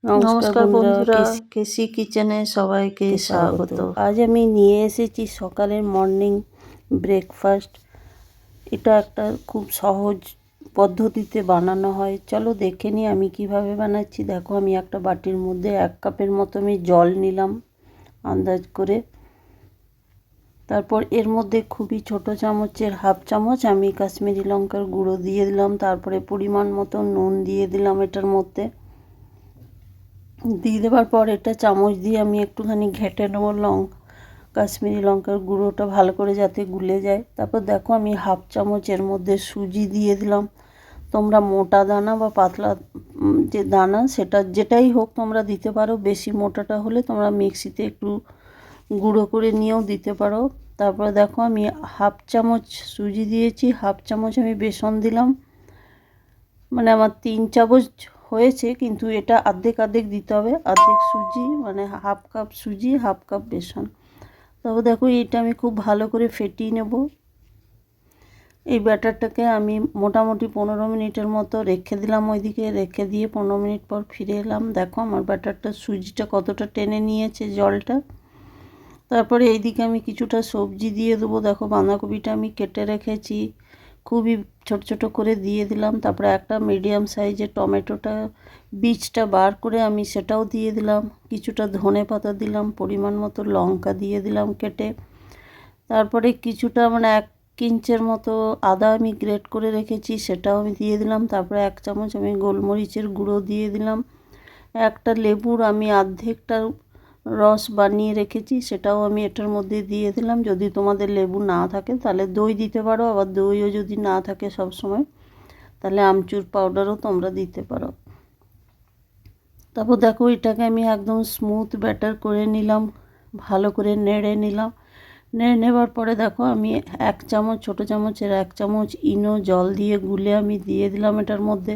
নমস্কার নমস্কার বন্ধুরা, বন্ধুরা। কেসি কিচেনে সবাইকে স্বাগত। আজ আমি নিয়ে এসেছি সকালের মর্নিং ব্রেকফাস্ট। এটা একটা খুব সহজ পদ্ধতিতে বানানো হয়। চলো দেখে নিই আমি কিভাবে বানাচ্ছি। দেখো, আমি একটা বাটির মধ্যে 1 কাপের মতো আমি জল নিলাম আন্দাজ করে। তারপর এর মধ্যে খুবই ছোট চামচের 1/2 চামচ আমি কাশ্মীরি লঙ্কার গুঁড়ো দিয়ে দিলাম। তারপরে পরিমাণ মতো নুন দিয়ে দিলাম এটার মধ্যে। দিয়ে দেওয়ার পর এটা চামচ দিয়ে আমি একটুখানি ঘেঁটে নেবো কাশ্মীরি লঙ্কার গুঁড়োটা ভালো করে যাতে গুলে যায়। তারপর দেখো, আমি 1/2 চামচ এর মধ্যে সুজি দিয়ে দিলাম। তোমরা মোটা দানা বা পাতলা যে দানা সেটা যেটাই হোক তোমরা দিতে পারো। বেশি মোটাটা হলে তোমরা মিক্সিতে একটু গুঁড়ো করে নিয়েও দিতে পারো। তারপরে দেখো, আমি 1/2 চামচ সুজি দিয়েছি, 1/2 চামচ আমি বেসন দিলাম। মানে আমার 3 চামচ হয়েছে, কিন্তু এটা অর্ধেক দিতে হবে। অর্ধেক সুজি মানে 1/2 কাপ সুজি, 1/2 কাপ বেসন। তবে দেখো, এটা আমি খুব ভালো করে ফেটিয়ে নেব। এই ব্যাটারটাকে আমি মোটামুটি 15 মিনিটের মতো রেখে দিলাম। ওইদিকে রেখে দিয়ে 15 মিনিট পর ফিরে এলাম। দেখো আমার ব্যাটারটা সুজিটা কতটা টেনে নিয়েছে জলটা। তারপরে এইদিকে আমি কিছুটা সবজি দিয়ে দেবো। দেখো, বাঁধাকপিটা আমি কেটে রেখেছি, খুবই ছোট ছোট করে দিয়ে দিলাম। তারপরে একটা মিডিয়াম সাইজের টমেটোটা বীজটা বার করে আমি সেটাও দিয়ে দিলাম। কিছুটা ধনে পাতা দিলাম, পরিমাণ মতো লঙ্কা দিয়ে দিলাম কেটে। তারপরে কিছুটা মানে 1 ইঞ্চের মতো আদা আমি গ্রেট করে রেখেছি, সেটাও আমি দিয়ে দিলাম। তারপরে 1 চামচ আমি গোলমরিচের গুঁড়ো দিয়ে দিলাম। একটা লেবুর আমি অর্ধেকটা রস বানিয়ে রেখেছি, সেটাও আমি এটার মধ্যে দিয়ে দিলাম। যদি তোমাদের লেবু না থাকে তাহলে দই দিতে পারো, আবার দইও যদি না থাকে সব সময় তাহলে আমচুর পাউডারও তোমরা দিতে পারো। তারপর দেখো, এটাকে আমি একদম স্মুথ ব্যাটার করে নিলাম, ভালো করে নেড়ে নিলাম। নেড়ে নেবার পরে দেখো, আমি 1 চামচ ছোটো চামচের 1 চামচ ইনো জল দিয়ে গুলে আমি দিয়ে দিলাম এটার মধ্যে।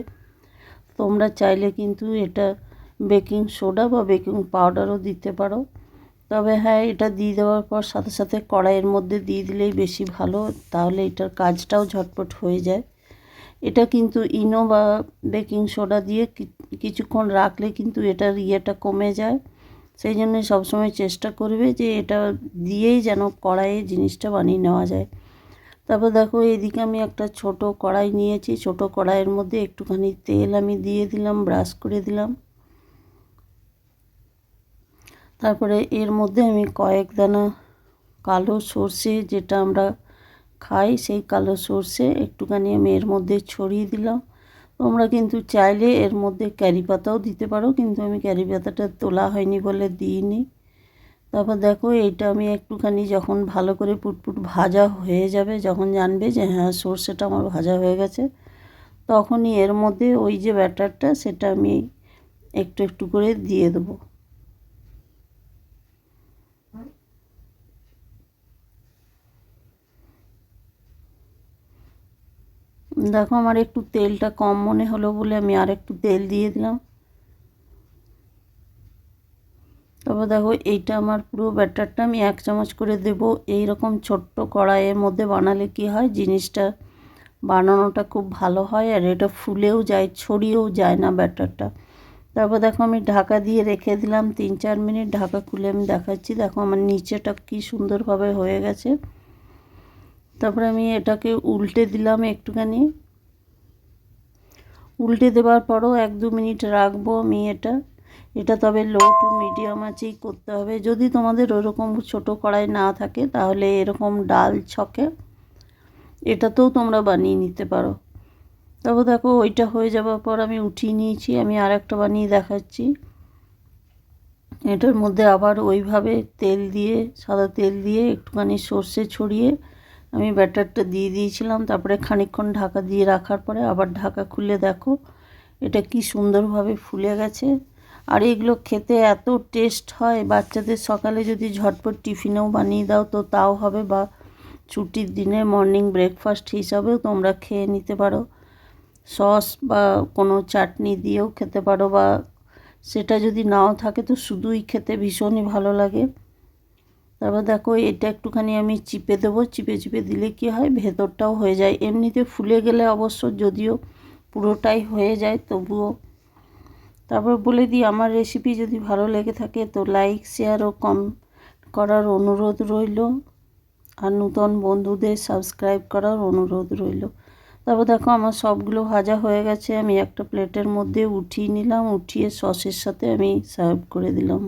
তোমরা চাইলে কিন্তু এটা বেকিং সোডা বা বেকিং পাউডারও দিতে পারো। তবে হ্যাঁ, এটা দিয়ে দেওয়ার পর সাথে সাথে কড়াইয়ের মধ্যে দিয়ে দিলেই বেশি ভালো, তাহলে এটার কাজটাও ঝটপট হয়ে যায়। এটা কিন্তু ইনো বা বেকিং সোডা দিয়ে কিছুক্ষণ রাখলে কিন্তু এটার ইয়েটা কমে যায়। সেই জন্য সবসময় চেষ্টা করবে যে এটা দিয়েই যেন কড়াইয়ে জিনিসটা বানিয়ে নেওয়া যায়। তারপর দেখো, এদিকে আমি একটা ছোট কড়াই নিয়েছি। ছোট কড়াইয়ের মধ্যে একটুখানি তেল আমি দিয়ে দিলাম, ব্রাশ করে দিলাম। তারপরে এর মধ্যে আমি কয়েক দানা কালো সর্ষে, যেটা আমরা খাই সেই কালো সর্ষে একটুখানি আমি এর মধ্যে ছড়িয়ে দিলাম। তোমরা কিন্তু চাইলে এর মধ্যে কারি পাতাও দিতে পারো, কিন্তু আমি কারি পাতাটা তোলা হয়নি বলে দিইনি। তারপর দেখো, এইটা আমি একটুখানি যখন ভালো করে পুটপুট ভাজা হয়ে যাবে, যখন জানবে যে হ্যাঁ সর্ষেটা আমার ভাজা হয়ে গেছে, তখনই এর মধ্যে ওই যে ব্যাটারটা সেটা আমি একটু একটু করে দিয়ে দেবো। দেখো, আমার একটু তেলটা কম মনে হলো বলে আমি আর একটু তেল দিয়ে দিলাম। তারপর দেখো, এইটা আমার পুরো ব্যাটারটা আমি 1 চামচ করে দেব। এই রকম ছোট্ট কড়াইয়ের মধ্যে বানালে কি হয়, জিনিসটা বানানোটা খুব ভালো হয়, আর এটা ফুলেও যায়, ছড়িয়েও যায় না ব্যাটারটা। তারপর দেখো, আমি ঢাকা দিয়ে রেখে দিলাম 3-4 মিনিট। ঢাকা খুলে আমি দেখাচ্ছি। দেখো আমার নিচেটা কি সুন্দরভাবে হয়ে গেছে। তারপরে আমি এটাকে উল্টে দিলাম একটুখানি। উল্টে দেওয়ার পরও 1-2 মিনিট রাখবো আমি এটা তবে লো টু মিডিয়াম আঁচেই করতে হবে। যদি তোমাদের ওরকম ছোটো কড়াই না থাকে তাহলে এরকম ডাল ছকে এটাতেও তোমরা বানিয়ে নিতে পারো। তারপর দেখো, ওইটা হয়ে যাওয়ার পর আমি উঠিয়ে নিয়েছি। আমি আর একটা বানিয়ে দেখাচ্ছি। এটার মধ্যে আবার ওইভাবে তেল দিয়ে, সাদা তেল দিয়ে একটুখানি সর্ষে ছড়িয়ে আমি ব্যাটারটা দিয়ে দিয়েছিলাম। তারপরে খানিকক্ষণ ঢাকা দিয়ে রাখার পরে আবার ঢাকা খুলে দেখো এটা কি সুন্দরভাবে ফুলে গেছে। আর এগুলো খেতে এত টেস্ট হয়, বাচ্চাদের সকালে যদি ঝটপট টিফিনেও বানিয়ে দাও তো তাও হবে, বা ছুটির দিনে মর্নিং ব্রেকফাস্ট হিসাবেও তোমরা খেয়ে নিতে পারো। সস বা কোনো চাটনি দিয়েও খেতে পারো, বা সেটা যদি নাও থাকে তো শুধুই খেতে ভীষণই ভালো লাগে। তারপর দেখো, এটা একটুখানি আমি চিপে দেবো। চিপে চিপে দিলে কি হয়, ভেতরটাও হয়ে যায়। এমনিতে ফুলে গেলে অবশ্য যদিও পুরোটাই হয়ে যায়, তবুও তারপর বলে দিই, আমার রেসিপি যদি ভালো লেগে থাকে তো লাইক, শেয়ার ও কমেন্ট করার অনুরোধ রইল, আর নূতন বন্ধুদের সাবস্ক্রাইব করার অনুরোধ রইল। তারপর দেখো আমার সবগুলো ভাজা হয়ে গেছে, আমি একটা প্লেটের মধ্যে উঠিয়ে নিলাম, উঠিয়ে সসের সাথে আমি সার্ভ করে দিলাম।